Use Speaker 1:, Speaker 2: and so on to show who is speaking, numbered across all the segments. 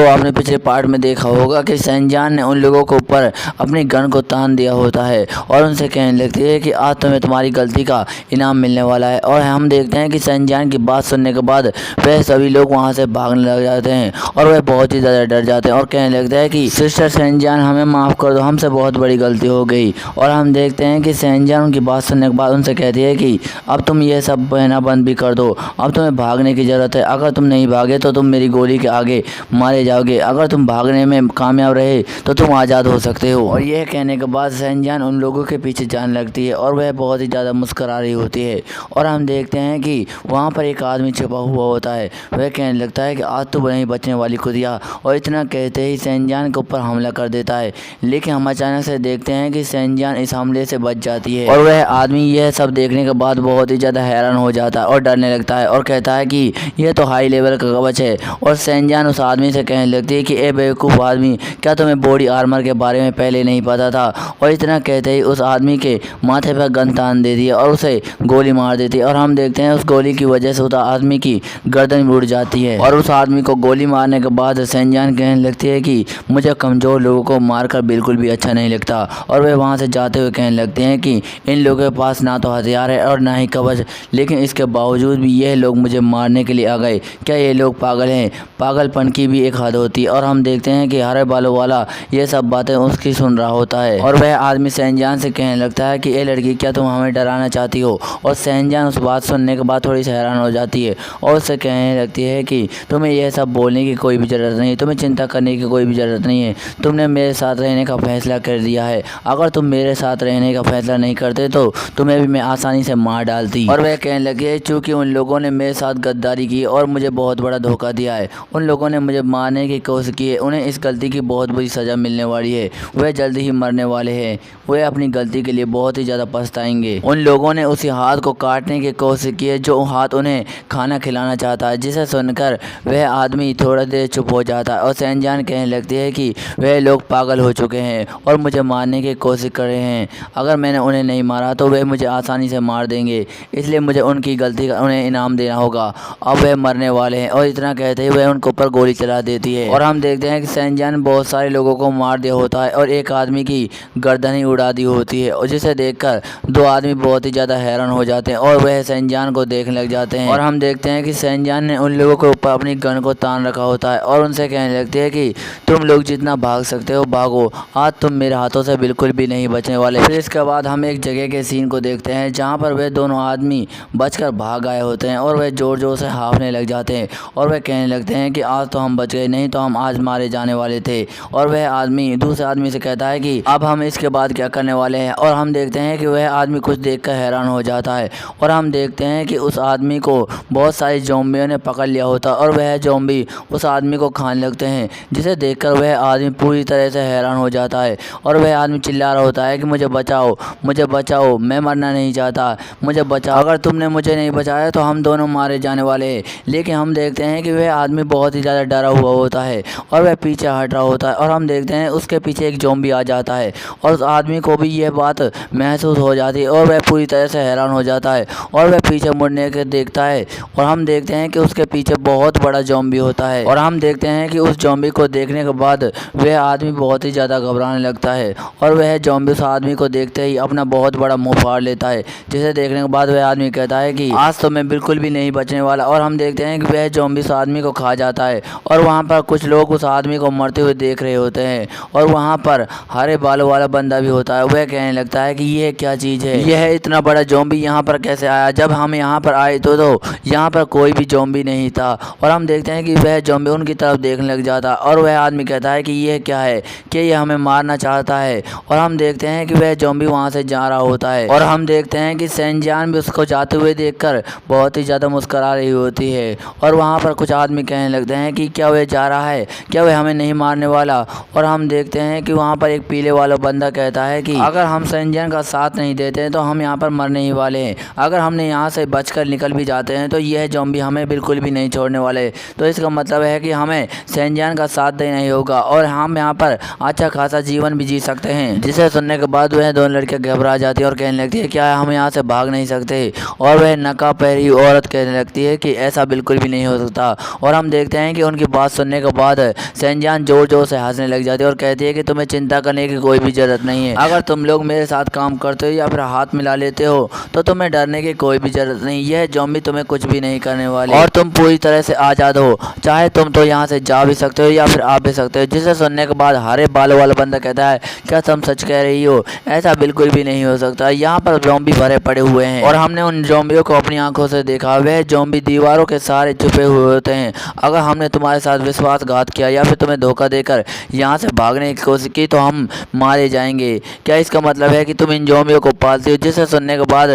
Speaker 1: दोस्तों आपने पिछले पार्ट में देखा होगा कि सैनजान ने उन लोगों के ऊपर अपनी गन को तान दिया होता है और उनसे कहने लगती है कि आज तुम्हें तुम्हारी गलती का इनाम मिलने वाला है। और हम देखते हैं कि सैनजान की बात सुनने के बाद वह सभी लोग वहां से भागने लग जाते हैं और वह बहुत ही ज़्यादा डर जाते हैं और कहने लगता है कि सिस्टर सैनजान हमें माफ़ कर दो, हमसे बहुत बड़ी गलती हो गई। और हम देखते हैं कि सैनजान उनकी बात सुनने के बाद उनसे कहती है कि अब तुम ये सब बहना बंद भी कर दो, अब तुम्हें भागने की ज़रूरत है। अगर तुम नहीं भागे तो तुम मेरी गोली के आगे मारे जाओगे, अगर तुम भागने में कामयाब रहे तो तुम आज़ाद हो सकते हो। और यह कहने के बाद सैनजान उन लोगों के पीछे जाने लगती है और वह बहुत ही ज़्यादा मुस्कुरा रही होती है। और हम देखते हैं कि वहाँ पर एक आदमी छिपा हुआ होता है, वह कहने लगता है कि आज तो नहीं बचने वाली खुदिया। और इतना कहते ही सैनजान के ऊपर हमला कर देता है, लेकिन हम अचानक से देखते हैं कि सैनजान इस हमले से बच जाती है। और वह आदमी यह सब देखने के बाद बहुत ही ज़्यादा हैरान हो जाता है और डरने लगता है और कहता है कि यह तो हाई लेवल का कवच है। और सैनजान उस आदमी से कहने लगती है कि ए बेवकूफ़ आदमी, क्या तुम्हें बॉडी आर्मर के बारे में पहले नहीं पता था। और इतना कहते ही उस आदमी के माथे पर गन तान देती है और उसे गोली मार देती है। और हम देखते हैं उस गोली की वजह से उस आदमी की गर्दन भी उड़ जाती है। और उस आदमी को गोली मारने के बाद सैनजान कहने लगती है कि मुझे कमज़ोर लोगों को मारकर बिल्कुल भी अच्छा नहीं लगता। और वे वहाँ से जाते हुए कहने लगते हैं कि इन लोगों के पास ना तो हथियार है और ना ही कवच, लेकिन इसके बावजूद भी यह लोग मुझे मारने के लिए आ गए। क्या ये लोग पागल हैं? पागलपन की भी एक हद होती है। और हम देखते हैं कि हरे बालों वाला ये सब बातें उसकी सुन रहा होता है और वह आदमी सैनजान से कहने लगता है कि ए लड़की, क्या तुम हमें डराना चाहती हो? और सैनजान उस बात सुनने के बाद थोड़ी सी हैरान हो जाती है और उससे कहने लगती है कि तुम्हें यह सब बोलने की कोई भी ज़रूरत नहीं, तुम्हें चिंता करने की कोई भी ज़रूरत नहीं है। तुमने मेरे साथ रहने का फैसला कर दिया है, अगर तुम मेरे साथ रहने का फैसला नहीं करते तो तुम्हें भी मैं आसानी से मार डालती। और वह कहने लगी है चूँकि उन लोगों ने मेरे साथ गद्दारी की और मुझे बहुत बड़ा धोखा दिया है, उन लोगों ने मुझे मारने की कोशिश की है, उन्हें इस गलती की बहुत बुरी सज़ा मिलने वाली है, वह जल्दी ही मरने वाले हैं, वे अपनी गलती के लिए बहुत ही ज़्यादा पछताएंगे। उन लोगों ने उसी हाथ को काटने की कोशिश की है जो हाथ उन्हें खाना खिलाना चाहता है। जिसे सुनकर वह आदमी थोड़ा देर चुप हो जाता है और सैनजान कहने लगती है कि वह लोग पागल हो चुके हैं और मुझे मारने की कोशिश कर रहे हैं, अगर मैंने उन्हें नहीं मारा तो वे मुझे आसानी से मार देंगे, इसलिए मुझे उनकी गलती का उन्हें इनाम देना होगा। अब वह मरने वाले हैं। और इतना कहते ही वह उनके ऊपर गोली चला देती है। और हम देखते हैं कि सैनजान बहुत सारे लोगों को मार दिया होता है और एक आदमी की गर्दन ही उड़ा दी होती है, और जिसे देखकर दो आदमी बहुत ही ज़्यादा हैरान हो जाते हैं और वह सैनजान को देखने लग जाते हैं। और हम देखते हैं कि सैनजान ने उन लोगों के ऊपर अपनी गन को तान रखा होता है और उनसे कहने लगती है कि तुम लोग जितना भाग सकते हो भागो, आज तुम मेरे हाथों से बिल्कुल भी नहीं बचने वाले। फिर इसके बाद हम एक जगह के सीन को देखते हैं जहाँ पर वे दोनों आदमी बचकर भाग आए होते हैं और वह जोर जोर से हाँफने लग जाते हैं और वह कहने लगते हैं कि आज तो हम बच गए, नहीं तो हम आज मारे जाने वाले थे। और वह आदमी दूसरे आदमी से कहता है कि अब हम इसके बाद क्या करने वाले हैं। और हम देखते हैं कि वह आदमी कुछ देखकर हैरान हो जाता है और हम देखते हैं कि उस आदमी को बहुत सारे ज़ॉम्बियों ने पकड़ लिया होता है और वह ज़ॉम्बी उस आदमी को खाने लगते हैं, जिसे देखकर वह आदमी पूरी तरह से हैरान हो जाता है और वह आदमी चिल्ला रहा होता है कि मुझे बचाओ, मुझे बचाओ, मैं मरना नहीं चाहता, मुझे बचाओ, अगर तुमने मुझे नहीं बचाया तो हम दोनों मारे जाने वाले हैं। लेकिन हम देखते हैं कि वह आदमी बहुत ही ज़्यादा डरा हुआ होता है और वह पीछे हट रहा होता है और हम देखते हैं उसके पीछे एक ज़ॉम्बी आ जाता है और उस आदमी को भी यह बात महसूस हो जाती है और वह पूरी तरह से हैरान हो जाता है और वह पीछे मुड़ने के देखता है और हम देखते हैं कि उसके पीछे बहुत बड़ा ज़ॉम्बी होता है। और हम देखते हैं कि उस ज़ॉम्बी को देखने के बाद वह आदमी बहुत ही ज़्यादा घबराने लगता है और वह ज़ॉम्बी उस आदमी को देखते ही अपना बहुत बड़ा मुँह फाड़ लेता है, जिसे देखने के बाद वह आदमी कहता है कि आज तो मैं बिल्कुल भी नहीं बचने वाला। और हम देखते हैं कि वह ज़ॉम्बी उस आदमी को खा जाता है और वहाँ पर कुछ लोग उस आदमी को मरते हुए देख रहे होते हैं और वहाँ पर हरे बालों वाला बंदा भी होता है। वह कहने लगता है कि यह क्या चीज़ है, यह इतना बड़ा ज़ॉम्बी यहाँ पर कैसे आया, जब हम यहाँ पर आए तो यहाँ पर कोई भी ज़ॉम्बी नहीं था। और हम देखते हैं कि वह ज़ॉम्बी उनकी तरफ देखने लग जाता और वह आदमी कहता है कि यह क्या है, कि यह हमें मारना चाहता है। और हम देखते हैं कि वह ज़ॉम्बी वहाँ से जा रहा होता है और हम देखते हैं कि सैनजान भी उसको जाते हुए देखकर बहुत ही ज़्यादा मुस्कुरा रही होती है। और वहाँ पर कुछ आदमी कहने लगते हैं कि क्या वह जा रहा है, क्या वह हमें नहीं मारने वाला। और हम देखते हैं कि वहाँ पर एक पीले वाला बंदा कहता है कि अगर हम सैनजान का साथ नहीं देते तो हम यहाँ पर मरने ही वाले हैं, अगर हमने यहाँ से बचकर निकल भी जाते हैं तो यह ज़ॉम्बी हमें बिल्कुल भी नहीं छोड़ने वाले। तो इसका मतलब है कि हमें सैनजान का साथ देना ही होगा और हम यहाँ पर अच्छा खासा जीवन भी जी सकते हैं। जिसे सुनने के बाद वह दोनों लड़कियाँ घबरा जाती है और कहने लगती है क्या हम यहाँ से भाग नहीं सकते। और वह नकाब पहनी औरत कहने लगती है कि ऐसा बिल्कुल भी नहीं हो सकता। और हम देखते हैं कि उनकी बात सुनने सुनने के बाद सेंजान जोर जोर से हंसने लग जाती है और कहती है कि तुम्हें चिंता करने की कोई भी जरूरत नहीं है। अगर तुम लोग मेरे साथ काम करते हो या फिर हाथ मिला लेते हो तो तुम्हें डरने की कोई भी जरूरत नहीं। यह ज़ॉम्बी तुम्हें कुछ भी नहीं करने वाले और तुम पूरी तरह से आज़ाद हो। चाहे तुम तो यहाँ से जा भी सकते हो या फिर आ भी सकते हो। जिसे सुनने के बाद हरे बालों वाला बंदा कहता है, क्या तुम सच कह रही हो? ऐसा बिल्कुल भी नहीं हो सकता। यहाँ पर ज़ॉम्बी भरे पड़े हुए हैं और हमने उन ज़ॉम्बियों को अपनी आंखों से देखा। वह ज़ॉम्बी दीवारों के सहारे छुपे हुए होते हैं। अगर हमने तुम्हारे साथ विश्वासघात किया या फिर तुम्हें धोखा देकर यहाँ से भागने की कोशिश की तो हम मारे जाएंगे। क्या इसका मतलब है कि तुम इन ज़ॉम्बियों को पालती हो? जिसे सुनने के बाद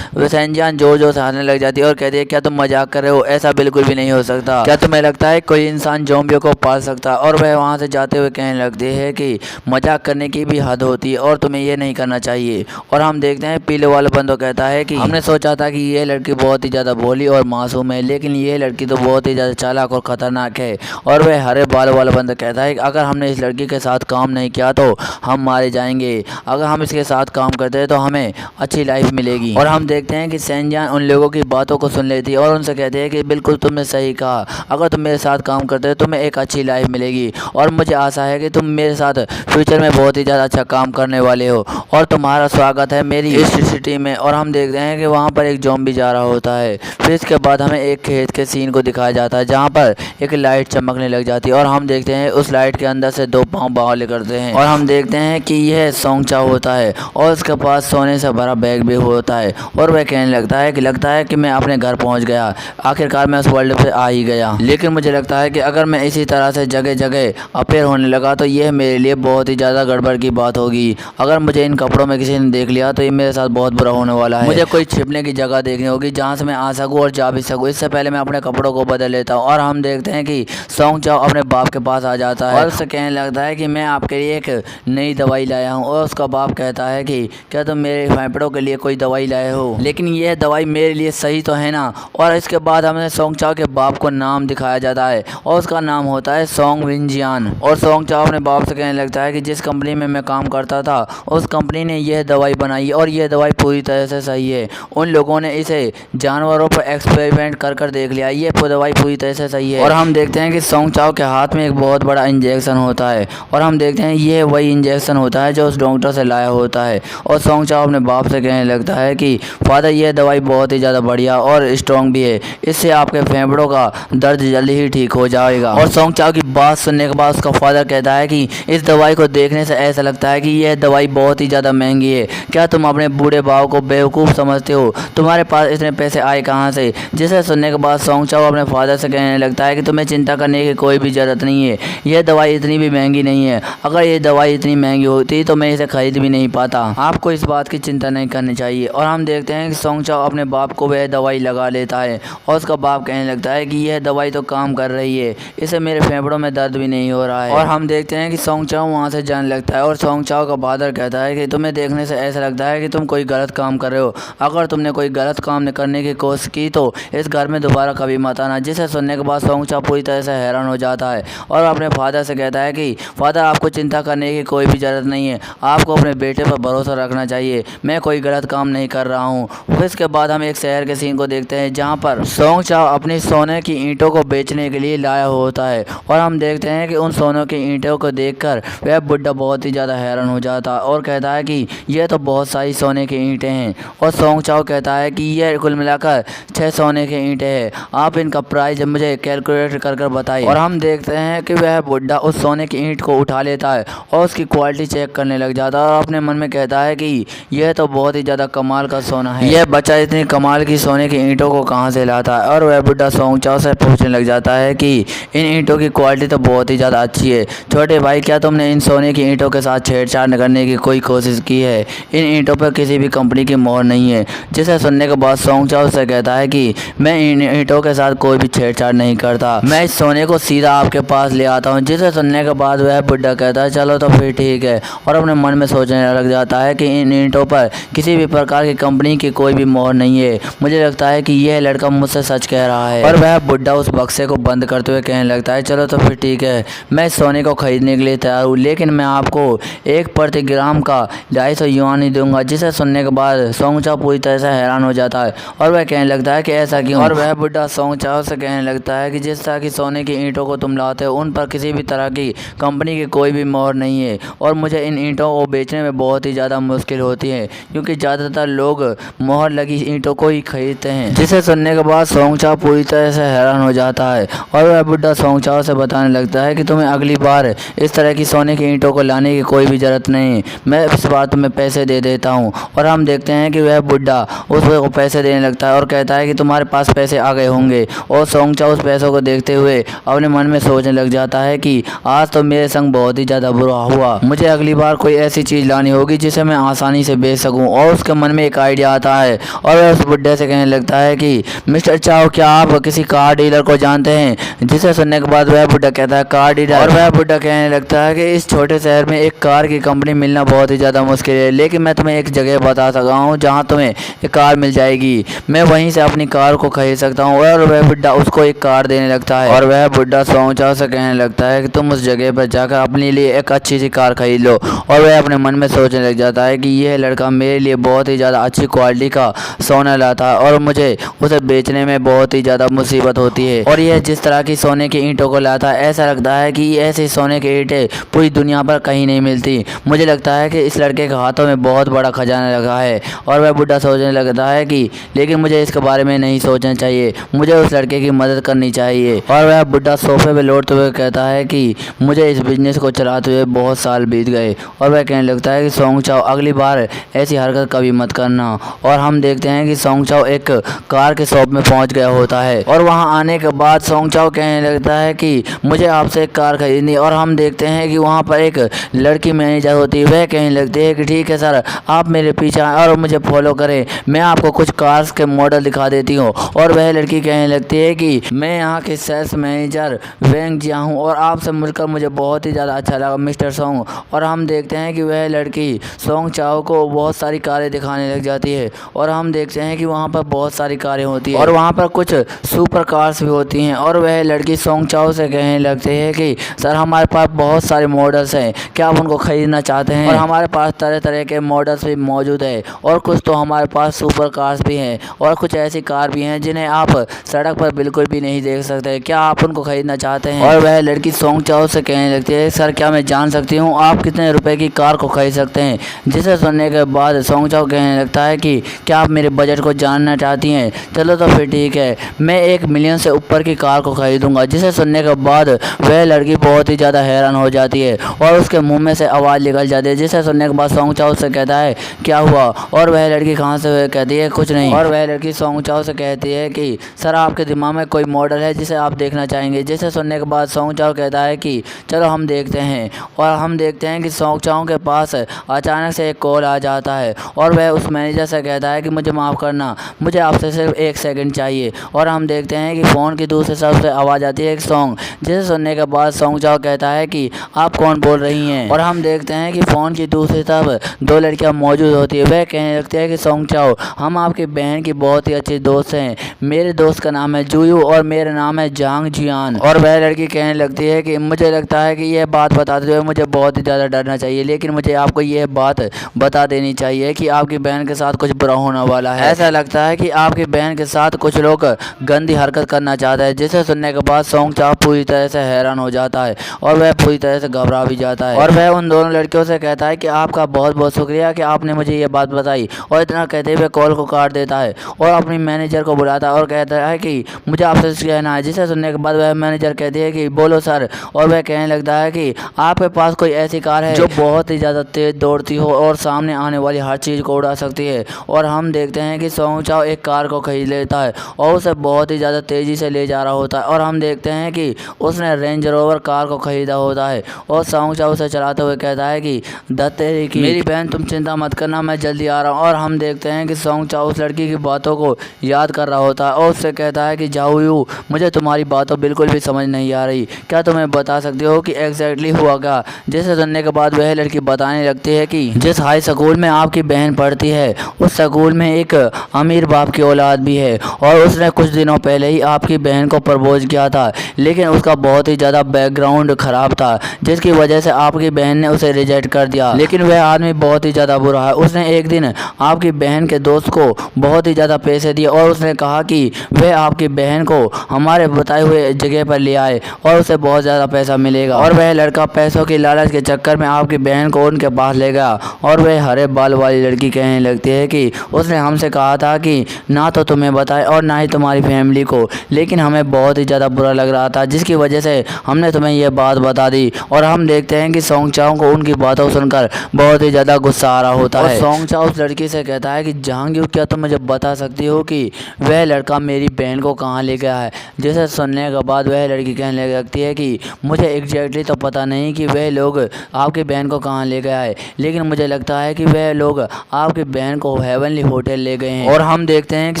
Speaker 1: सेंजान जोर जोर से हंसने लग जाती है और कहती है, क्या तुम मजाक कर रहे हो? ऐसा बिल्कुल भी नहीं हो सकता। क्या तुम्हें लगता है कोई इंसान ज़ॉम्बियों को पाल सकता है? और वह वहाँ से जाते हुए कहने लगती है कि मजाक करने की भी हद होती है और तुम्हें ये नहीं करना चाहिए। और हम देखते हैं पीले वाला बंदा कहता है कि हमने सोचा था कि ये लड़की बहुत ही ज़्यादा भोली और मासूम है, लेकिन ये लड़की तो बहुत ही ज़्यादा चालाक और ख़तरनाक है। और वह हरे बाल वाला बंदा कहता है कि अगर हमने इस लड़की के साथ काम नहीं किया तो हम मारे जाएंगे। अगर हम इसके साथ काम करते हैं तो हमें अच्छी लाइफ मिलेगी। और हम देखते हैं कि सेंजान उन लोगों की बातों को सुन लेती है और उनसे कहते हैं कि बिल्कुल तुमने सही कहा। अगर तुम मेरे साथ काम करते हो तो तुम्हें एक अच्छी लाइफ मिलेगी और मुझे आशा है कि तुम मेरे साथ फ्यूचर में बहुत ही ज़्यादा अच्छा काम करने वाले हो और तुम्हारा स्वागत है मेरी इस सिटी में। और हम देखते हैं कि वहाँ पर एक ज़ॉम्बी जा रहा होता है। फिर इसके बाद हमें एक खेत के सीन को दिखाया जाता है जहाँ पर एक लाइट चमकने लग जाती है और हम देखते हैं उस लाइट के अंदर से दो पाँव बाहर निकलते हैं और हम देखते हैं कि यह सोंगचाओ होता है और उसके पास सोने से भरा बैग भी होता है और वह कहने लगता है कि मैं अपने घर पहुंच गया। आखिरकार मैं उस वर्ल्ड पे आ ही गया। लेकिन मुझे लगता है कि अगर मैं इसी तरह से जगह जगह अपेयर होने लगा तो यह मेरे लिए बहुत ही ज़्यादा गड़बड़ की बात होगी। अगर मुझे इन कपड़ों में किसी ने देख लिया तो ये मेरे साथ बहुत बुरा होने वाला है। मुझे कोई छिपने की जगह देखनी होगी जहाँ से मैं आ सकूँ और जा भी सकूँ। इससे पहले मैं अपने कपड़ों को बदल लेता हूँ। और हम देखते हैं कि सोंगचाओ अपने बाप के पास आ जाता है और उससे कहने लगता है कि मैं आपके लिए एक नई दवाई लाया हूँ। और उसका बाप कहता है कि क्या तुम मेरे फेफड़ों के लिए कोई दवाई लाए हो? लेकिन यह दवाई मेरे लिए सही तो है ना? और इसके बाद हमें सोंगचाओ के बाप को नाम दिखाया जाता है और उसका नाम होता है सोंग विंजियान। और सोंगचाओ अपने बाप से कहने लगता है कि जिस कंपनी में मैं काम करता था उस कंपनी ने यह दवाई बनाई और यह दवाई पूरी तरह से सही है। उन लोगों ने इसे जानवरों पर एक्सपेरिमेंट कर देख लिया। ये दवाई पूरी तरह से सही है। और हम देखते हैं कि सोंगचाओ के हाथ में एक बहुत बड़ा इंजेक्शन होता है और हम देखते हैं ये वही इंजेक्शन होता है जो उस डॉक्टर से लाया होता है। और सोंगचाओ अपने बाप से कहने लगता है कि फादर यह दवाई बहुत ही ज़्यादा बढ़िया और स्ट्रॉन्ग भी है। इससे आपके फेफड़ों का दर्द जल्दी ही ठीक हो जाएगा। और सोंगचाओ की बात सुनने के बाद उसका फादर कहता है कि इस दवाई को देखने से ऐसा लगता है कि यह दवाई बहुत ही ज़्यादा महंगी है। क्या तुम अपने बूढ़े बाप को बेवकूफ़ समझते हो? तुम्हारे पास इतने पैसे आए कहाँ से? जिसे सुनने के बाद सोंगचाओ अपने फादर से कहने लगता है कि तुम्हें चिंता करने की कोई भी ज़रूरत नहीं है। यह दवाई इतनी भी महंगी नहीं है। अगर ये दवाई इतनी महंगी होती तो मैं इसे खरीद भी नहीं पाता। आपको इस बात की चिंता नहीं करनी चाहिए। और हम देखते हैं कि सोंगचाओ अपने बाप को वह दवाई लगा लेता है और उसका बाप कहने लगता है कि यह दवाई तो काम कर रही है, इससे मेरे फेफड़ों में दर्द भी नहीं हो रहा है। और हम देखते हैं कि सोंगचाओ वहाँ से जाने लगता है और सोंगचाओ का फादर कहता है कि तुम्हें देखने से ऐसा लगता है कि तुम कोई गलत काम कर रहे हो। अगर तुमने कोई गलत काम करने की कोशिश की तो इस घर में दोबारा कभी मत आना। जिसे सुनने के बाद सोंगचाओ पूरी तरह से हैरान हो जाता है और अपने फादर से कहता है कि फादर आपको चिंता करने की कोई भी ज़रूरत नहीं है। आपको अपने बेटे पर भरोसा रखना चाहिए। मैं कोई गलत काम नहीं कर रहा हूँ। फिर इसके बाद हम एक शहर के सीन को देखते हैं जहाँ पर सोंगचाओ अपनी सोने की ईंटों को बेचने के लिए लाया होता है और हम देखते हैं कि उन सोने की ईंटों को देखकर वह बुढ़ा बहुत ही ज़्यादा हैरान हो जाता है और कहता है कि यह तो बहुत सारी सोने की ईंटें हैं। और सोंगचाओ कहता है कि यह कुल मिलाकर 6 सोने की ईंटें हैं। आप इनका प्राइस मुझे कैलकुलेट कर बताइए। और हम देखते हैं कि वह बुढ़ा उस सोने की ईंट को उठा लेता है और उसकी क्वालिटी चेक करने लग जाता है और अपने मन में कहता है कि यह तो बहुत ही ज़्यादा कमाल का सोना है। यह बच्चा इतनी कमाल की सोने की ईंटों को कहाँ से लाता है? और वह बुढ़ा सोंगचाओ से पूछने लग जाता है कि इन ईंटों की क्वालिटी तो बहुत ही ज़्यादा अच्छी है। छोटे भाई, क्या तुमने इन सोने की ईंटों के साथ छेड़छाड़ करने की कोई कोशिश की है? इन ईंटों पर किसी भी कंपनी की मोहर नहीं है। जिसे सुनने के बाद सोंगचाओ से कहता है कि मैं इन ईंटों के साथ कोई भी छेड़छाड़ नहीं करता। मैं इस सोने को सीधा आपके पास ले आता हूँ। जिसे सुनने के बाद वह बुढ़ा कहता है चलो तो फिर ठीक है। और अपने मन में सोचने लग जाता है कि इन ईंटों पर किसी भी प्रकार की कंपनी की कोई भी मोहर नहीं है। मुझे लगता है कि यह लड़का मुझसे सच कह रहा है। और वह बुढ़ा उस बक्से को बंद करते हुए कहने लगता है चलो तो फिर ठीक है, मैं इस सोने को खरीदने के लिए तैयार हूँ, लेकिन मैं आपको 1 प्रति ग्राम का 250 युआन ही दूंगा। जिसे सुनने के बाद सोंगचाओ पूरी तरह से हैरान हो जाता है और वह कहने लगता है कि ऐसा क्यों? और वह बुढ़ा सोंगचाओ से कहने लगता है कि जिस तरह की सोने की ईंट ईंटों को तुम लाते हो उन पर किसी भी तरह की कंपनी की कोई भी मोहर नहीं है और मुझे इन ईंटों को बेचने में बहुत ही ज़्यादा मुश्किल होती है क्योंकि ज़्यादातर लोग मोहर लगी ईंटों को ही खरीदते हैं। जिसे सुनने के बाद सोंगचाओ पूरी तरह से हैरान हो जाता है और वह बुढ़ा सोंगचाओ से बताने लगता है कि तुम्हें अगली बार इस तरह की सोने की ईंटों को लाने की कोई भी ज़रूरत नहीं, मैं इस बार तुम्हें पैसे दे देता हूँ। और हम देखते हैं कि वह बुढ़ा उसको पैसे देने लगता है और कहता है कि तुम्हारे पास पैसे आ गए होंगे। और सोंगचाओ उस पैसों को देखते हुए अपने मन में सोचने लग जाता है कि आज तो मेरे संग बहुत ही ज़्यादा बुरा हुआ, मुझे अगली बार कोई ऐसी चीज़ लानी होगी जिसे मैं आसानी से बेच सकूं। और उसके मन में एक आइडिया आता है और वह उस बुढ़े से कहने लगता है कि मिस्टर चाओ, क्या आप किसी कार डीलर को जानते हैं? जिसे सुनने के बाद वह बुढ़ा कहता है कार डीलर। और वह बुढ़ा कहने लगता है कि इस छोटे शहर में एक कार की कंपनी मिलना बहुत ही ज़्यादा मुश्किल है, लेकिन मैं तुम्हें एक जगह बता सकता हूँ जहाँ तुम्हें एक कार मिल जाएगी, मैं वहीं से अपनी कार को खरीद सकता हूँ। और वह बुढ़ा उसको एक कार देने लगता है और वह बुढ़ा सोंगचाओ से कहने लगता है कि तुम उस जगह पर जाकर अपने लिए एक अच्छी सी कार खरीद लो। और वह अपने मन में सोचने लग जाता है कि यह लड़का मेरे लिए बहुत ही ज़्यादा अच्छी क्वालिटी का सोना लाता है और मुझे उसे बेचने में बहुत ही ज़्यादा मुसीबत होती है। और यह जिस तरह की सोने की ईंटों को लाता है ऐसा लगता है कि ऐसे सोने की ईंटें पूरी दुनिया पर कहीं नहीं मिलती। मुझे लगता है कि इस लड़के के हाथों में बहुत बड़ा खजाना लगा है। और वह बुढ़ा सोचने लगता है कि लेकिन मुझे इसके बारे में नहीं सोचना चाहिए, मुझे उस लड़के की मदद करनी चाहिए। और वह बुढ़ा सोफे पे लौटते हुए कहता है कि मुझे इस बिजनेस को चलाते हुए बहुत साल बीत गए। और वह कहने लगता है कि सोंगचाओ अगली बार ऐसी हरकत कभी मत करना। और हम देखते हैं कि सोंगचाओ एक कार के शॉप में पहुंच गया होता है और वहां आने के बाद सोंगचाओ कहने लगता है कि मुझे आपसे एक कार खरीदनी। और हम देखते हैं कि वहां पर एक लड़की मैनेजर होती है, वह कहने लगती है कि ठीक है सर, आप मेरे पीछे आए और मुझे फॉलो करें, मैं आपको कुछ कार्स के मॉडल दिखा देती हूँ। और वह लड़की कहने लगती है कि मैं यहाँ के सेल्स मैनेजर वेंग जिया हूँ और आपसे मिलकर मुझे बहुत ही ज़्यादा अच्छा लगा मिस्टर सोंग। और हम देखते हैं कि वह लड़की सोंगचाओ को बहुत सारी कारें दिखाने लग जाती है और हम देखते हैं कि वहाँ पर बहुत सारी कारें होती हैं और वहाँ पर कुछ सुपर कार्स भी होती हैं। और वह लड़की सोंगचाओ से कहने लगती है कि सर हमारे पास बहुत सारे मॉडल्स हैं, क्या आप उनको खरीदना चाहते हैं? और हमारे पास तरह तरह के मॉडल्स भी मौजूद है और कुछ तो हमारे पास सुपर कार्स भी हैं और कुछ ऐसी कार भी हैं जिन्हें आप सड़क पर बिल्कुल भी नहीं देख सकते, क्या आप उनको खरीदना चाहते हैं? और वह लड़की सोंगचाओ से कहने लगती है सर क्या मैं जान सकती हूँ आप कितने रुपए की कार को खरीद सकते हैं? जिसे सुनने के बाद सोंगचाओ कहने लगता है कि क्या आप मेरे बजट को जानना चाहती हैं? चलो तो फिर ठीक है, मैं 1 मिलियन से ऊपर की कार को खरीदूंगा। जिसे सुनने के बाद वह लड़की बहुत ही ज़्यादा हैरान हो जाती है और उसके मुंह में से आवाज़ निकल जाती है। जिसे सुनने के बाद सोंगचाओ से कहता है क्या हुआ? और वह लड़की कहाँ से कहती है कुछ नहीं। और वह लड़की सोंगचाओ से कहती है कि सर आपके दिमाग में कोई मॉडल है जिसे आप देखना चाहेंगे? जिसे सुनने के बाद सोंगचाओ कहता है कि चलो हम देखते हैं। और हम देखते हैं कि सोंगचाओ के पास अचानक से एक कॉल आ जाता है और वह उस मैनेजर से कहता है कि मुझे माफ़ करना, मुझे आपसे सिर्फ 1 सेकंड चाहिए। और हम देखते हैं कि फ़ोन की दूसरी तरफ से आवाज़ आती है एक सॉन्ग। जिसे सुनने के बाद सोंगचाओ कहता है कि आप कौन बोल रही हैं? और हम देखते हैं कि फ़ोन की दूसरी तरफ 2 लड़कियां मौजूद होती है। वह कहने लगती है कि सोंगचाओ हम आपकी बहन की बहुत ही अच्छी दोस्त हैं, मेरे दोस्त का नाम है जुयू और मेरा नाम है जांग जियान। और वह लड़की कहने लगती है कि मुझे लगता है कि यह बात बताते हुए मुझे बहुत ही ज़्यादा डरना चाहिए, लेकिन मुझे आपको यह बात बता देनी चाहिए कि आपकी बहन के साथ कुछ बुरा होने वाला है। ऐसा लगता है कि आपकी बहन के साथ कुछ लोग गंदी हरकत करना चाहते हैं। जिसे सुनने के बाद सोंगचाओ पूरी तरह से हैरान हो जाता है और वह पूरी तरह से घबरा भी जाता है। और वह उन दोनों लड़कियों से कहता है कि आपका बहुत बहुत शुक्रिया कि आपने मुझे ये बात बताई। और इतना कहते हुए कॉल को काट देता है और अपनी मैनेजर को बुलाता है और कहता है कि मुझे आपसे कहना है। जिसे सुनने के बाद वह मैनेजर कहती है कि बोलो सर। और वह कहने लगता है कि आपके पास कोई ऐसी कार है जो बहुत ही ज़्यादा तेज़ दौड़ती हो और सामने आने वाली हर चीज़ को उड़ा सकती है? और हम देखते हैं कि सोंगचाओ एक कार को खरीद लेता है और उसे बहुत ही ज़्यादा तेज़ी से ले जा रहा होता है। और हम देखते हैं कि उसने रेंज रोवर कार को खरीदा होता है और सोंगचाओ उसे चलाते हुए कहता है कि दत्तेरी की मेरी बहन तुम चिंता मत करना, मैं जल्दी आ रहा हूँ। और हम देखते हैं कि सोंगचाओ उस लड़की की बातों को याद कर रहा होता है और उससे कहता है कि जाओयू मुझे तुम्हारी बातों बिल्कुल भी समझ नहीं आ रही, क्या तुम्हें बता सकते हो कि एग्जैक्टली हुआ क्या? जिसे सुनने के बाद वह लड़की बताने लगती है कि जिस हाई स्कूल में आपकी बहन पढ़ती है उस स्कूल में एक अमीर बाप की औलाद भी है और उसने कुछ दिनों पहले ही आपकी बहन को प्रपोज किया था, लेकिन उसका बहुत ही ज़्यादा बैकग्राउंड खराब था जिसकी वजह से आपकी बहन ने उसे रिजेक्ट कर दिया। लेकिन वह आदमी बहुत ही ज़्यादा बुरा है। उसने एक दिन आपकी बहन के दोस्त को बहुत ही ज़्यादा पैसे दिए और उसने कहा कि वह आपकी बहन को हमारे बताए हुए जगह पर ले आए और उसे बहुत ज़्यादा पैसा मिलेगा। और वह लड़का पैसों की लालच के चक्कर में आपकी बहन को उनके पास ले गया और वह हरे बाल वाली लड़की कहने लगती है कि उसने हमसे कहा था कि ना तो तुम्हें बताए और ना ही तुम्हारी फैमिली को, लेकिन हमें बहुत ही ज़्यादा बुरा लग रहा था जिसकी वजह से हमने तुम्हें यह बात बता दी। और हम देखते हैं कि सोंग चाओ को उनकी बातों सुनकर बहुत ही ज़्यादा गुस्सा आ रहा होता है। सोंग चाओ उस लड़की से कहता है कि जहांगीर, क्या तुम मुझे बता सकती हो कि वह लड़का मेरी बहन को कहाँ ले गया है? जिसे सुनने के बाद वह लड़की कहने लगती है कि मुझे एग्जैक्टली तो पता नहीं कि वह लोग आपकी बहन को कहाँ ले गया है, लेकिन मुझे लगता है कि वह लोग आपकी बहन को हेवनली होटल ले गए हैं। और हम देखते हैं कि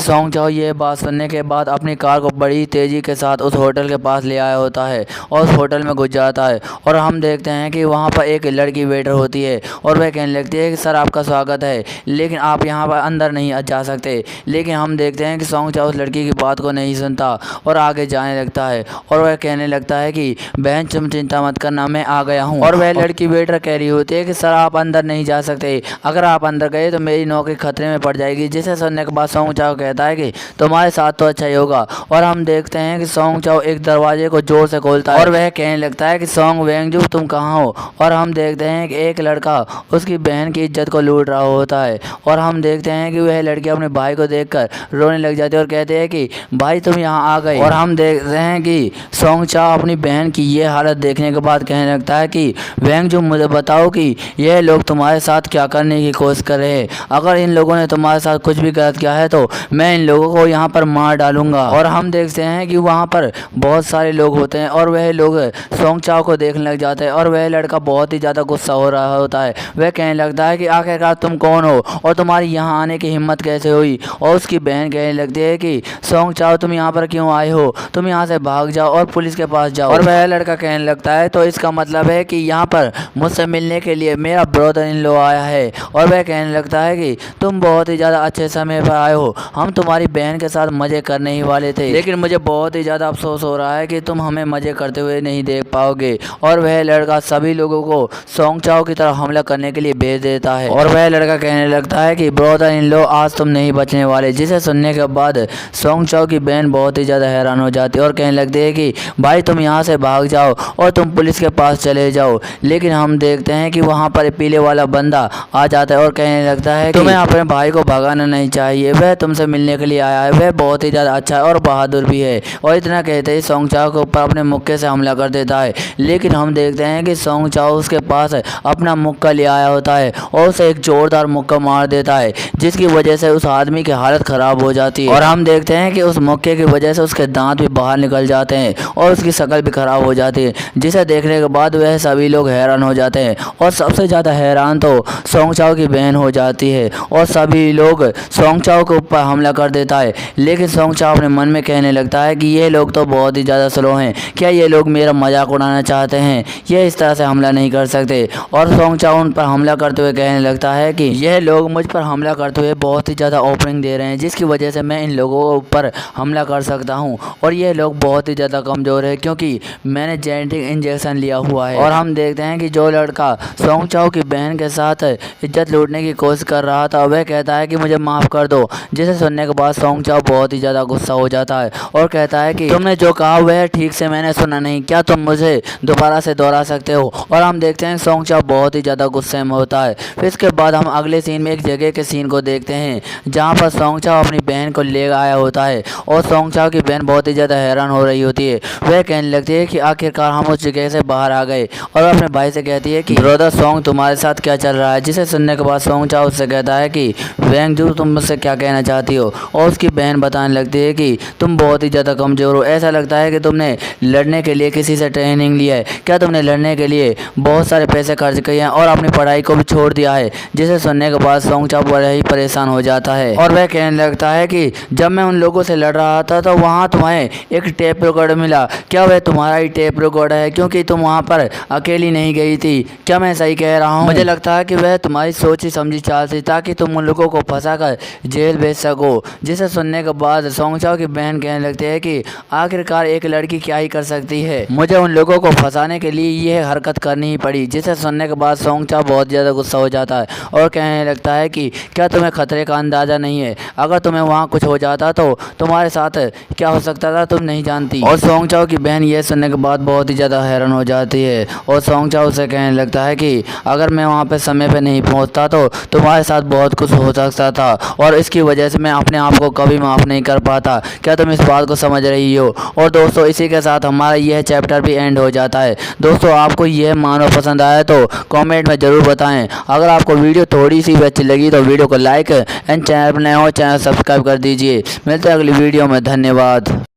Speaker 1: सोंग चाओ ये बात सुनने के बाद अपनी कार को बड़ी तेज़ी के साथ उस होटल के पास ले आया होता है और उस होटल में घुस जाता है। और हम देखते हैं कि वहाँ पर एक लड़की वेटर होती है और वह कहने लगती है कि सर आपका स्वागत है, लेकिन आप यहाँ पर अंदर नहीं जा सकते। लेकिन हम देखते हैं कि सोंग चाओ उस लड़की की बात को नहीं सुनता और आगे जाने लगता है और वह कहने लगता है कि बहन तुम चिंता मत करना, मैं आ गया हूँ। और वह लड़की वेटर कह रही होती है कि सर आप अंदर नहीं जा सकते, अगर आप अंदर गए तो मेरी नौकरी खतरे में पड़ जाएगी। जिसे सुनने के बाद सोंग चाओ कहता है कि तुम्हारे साथ तो अच्छा ही होगा। और हम देखते हैं कि सोंग चाओ एक दरवाजे को जोर से खोलता है और वह कहने लगता है कि सोंग वेंगजू तुम कहाँ हो? और हम देखते हैं कि एक लड़का उसकी बहन की इज्जत को लूट रहा होता है और हम देखते हैं कि वह लड़की अपने भाई को देखकर रोने लग जाती है और कहते हैं कि भाई तुम यहाँ आ गए। और हम देखते हैं कि सोंग चाओ अपनी बहन की ये हालत देखने के बाद कहने लगता है कि वेंगजू मुझे बताओ कि यह लोग तुम्हारे साथ क्या करने की कोशिश कर रहे हैं। अगर इन लोगों ने तुम्हारे साथ कुछ भी गलत किया है तो मैं इन लोगों को यहाँ पर मार डालूंगा। और हम देखते हैं कि वहाँ पर बहुत सारे लोग होते हैं और वह लोग सोंग चाओ को देखने लग जाते हैं और वह लड़का बहुत ही ज़्यादा गुस्सा हो रहा होता है। वह कहने लगता है कि आखिरकार तुम कौन हो और तुम्हारी यहाँ आने की हिम्मत कैसे हुई? और उसकी बहन कहने लगती है कि सोंग चाओ तुम यहाँ पर क्यों आए हो, तुम यहाँ से भाग जाओ और पुलिस के पास जाओ। और वह लड़का कहने लगता है तो इसका मतलब है कि यहाँ पर मुझसे मिलने के लिए मेरा ब्रदर इन लो आया है। और वह कहने लगता है कि तुम बहुत ही ज़्यादा अच्छे समय पर आए हो, हम तुम्हारी बहन के साथ मज़े करने ही वाले थे, लेकिन मुझे बहुत ही ज़्यादा अफसोस हो रहा है कि तुम हमें मज़े करते हुए नहीं देख पाओगे। और वह लड़का सभी लोगों को सोंग चाओ की तरफ हमला करने के लिए भेज देता है और वह लड़का कहने लगता है कि ब्रदर इन लो आज तुम नहीं बचने वाले। जिसे सुनने के बाद सोंग चाओ की बहन बहुत ही ज़्यादा हैरान हो जाती है और कहने लगती है कि भाई तुम यहाँ से भाग जाओ और तुम पुलिस के पास चले जाओ। लेकिन हम देखते हैं कि वहाँ पर पीले वाला बंदा आ जाता है और कहने लगता है तुम्हें अपने भाई को भगाना नहीं चाहिए, वह तुमसे मिलने के लिए आया है, वह बहुत ही ज़्यादा अच्छा है और बहादुर भी है। और इतना कहते ही सोंग चाओ के ऊपर अपने मुक्के से हमला कर देता है। लेकिन हम देखते हैं कि सोंग चाओ उसके पास अपना मुक्का ले आया होता है और उसे एक जोरदार मुक्का मार देता है जिसकी वजह से उस आदमी की हालत ख़राब हो जाती है। और हम देखते हैं कि उस मुक्के की वजह से उसके दांत भी बाहर निकल जाते हैं और उसकी शक्ल भी ख़राब हो जाती है। जिसे देखने के बाद वह सभी लोग हैरान हो जाते हैं और सबसे ज़्यादा हैरान तो सोंग चाओ की बहन हो जाती है और सभी लोग सोंग चाओ के ऊपर हमला कर देता है। लेकिन सोंग चाओ अपने मन में कहने लगता है कि ये लोग तो बहुत ही ज़्यादा स्लो हैं, क्या ये लोग मेरा मजाक उड़ाना चाहते हैं, ये इस तरह से हमला नहीं कर सकते। और सोंग चाओ उन पर हमला करते हुए कहने लगता है कि यह लोग मुझ पर हमला करते हुए बहुत ही ज़्यादा ओपनिंग दे रहे हैं जिसकी वजह से मैं इन लोगों के ऊपर हमला कर सकता हूँ और ये लोग बहुत ही ज़्यादा कमज़ोर है क्योंकि मैंने जेनेटिक इंजेक्शन लिया हुआ है। और हम देखते हैं कि जो लड़का सोंग चाओ की बहन के साथ इज्जत लूटने की कोशिश कर रहा था वह कहता है कि मुझे माफ़ कर दो। जिसे सुनने के बाद सोंग चाओ बहुत ही ज़्यादा गुस्सा हो जाता है और कहता है कि तुमने जो कहा वह ठीक से मैंने सुना नहीं, क्या तुम मुझे दोबारा से दोहरा सकते हो? और हम देखते हैं सोंग चाओ बहुत ही ज़्यादा गुस्से में होता है। फिर इसके बाद हम अगले सीन में एक जगह के सीन को देखते हैं जहाँ पर सोंग चाओ अपनी बहन को ले आया होता है और सोंग चाओ की बहन बहुत ही ज़्यादा हैरान हो रही होती है। वह कहने लगती है कि आखिरकार हम उस जगह से बाहर आ गए और अपने भाई से कहती है कि ब्रदर सोंग तुम्हारे साथ क्या चल रहा है? जिसे सुनने के बाद सोंग चाओ उससे कहता है कि वेंगजू तुम मुझसे क्या कहना चाहती हो? और उसकी बहन बताने लगती है कि तुम बहुत ही ज़्यादा कमज़ोर हो, ऐसा लगता है कि तुमने लड़ने के लिए किसी से ट्रेनिंग ली है, क्या तुमने लड़ने के लिए बहुत सारे पैसे खर्च किए हैं और अपनी पढ़ाई को भी छोड़ दिया है? जिसे सुनने के बाद सोंग चाओ बड़ा ही परेशान हो जाता है और वह कहने लगता है कि जब मैं उन लोगों से लड़ रहा था तो वहाँ तुम्हें एक टेप रिकॉर्डर मिला, क्या वह तुम्हारा ही टेप रिकॉर्डर है क्योंकि तुम वहाँ पर अकेली नहीं गई थी? क्या मैं सही कह रहा हूँ? मुझे लगता है कि वह तुम्हारी सोची समझी चाल थी ताकि तुम उन लोगों को फंसा कर जेल भेज सको। जिसे सुनने के बाद सोंग चाओ की बहन कहने लगती है कि आखिरकार एक लड़की क्या ही कर सकती है, मुझे उन लोगों को फंसाने के लिए यह हरकत करनी ही पड़ी। जिसे सुनने के बाद सोंग चाओ बहुत ज़्यादा गुस्सा हो जाता है और कहने लगता है कि क्या तुम्हें खतरे का अंदाज़ा नहीं है? अगर तुम्हें वहाँ कुछ हो जाता तो तुम्हारे साथ क्या हो सकता था तुम नहीं जानती। और सोंग चाओ की बहन यह सुनने के बाद बहुत ही ज़्यादा हैरान हो जाती है और सोंग चाओ से कहने लगता है कि अगर मैं वहाँ पे समय पे नहीं पहुँचता तो तुम्हारे साथ बहुत कुछ हो सकता था और इसकी वजह से मैं अपने आप को कभी माफ़ नहीं कर पाता। क्या तुम इस बात को समझ रही हो? और दोस्तों इसी के साथ हमारा यह चैप्टर भी एंड हो जाता है। दोस्तों आपको यह मानो पसंद आया तो कमेंट में ज़रूर बताएं। अगर आपको वीडियो थोड़ी सी भी अच्छी लगी तो वीडियो को लाइक एंड चैनल पर नए हो चैनल सब्सक्राइब कर दीजिए। मिलते हैं अगली वीडियो में। धन्यवाद।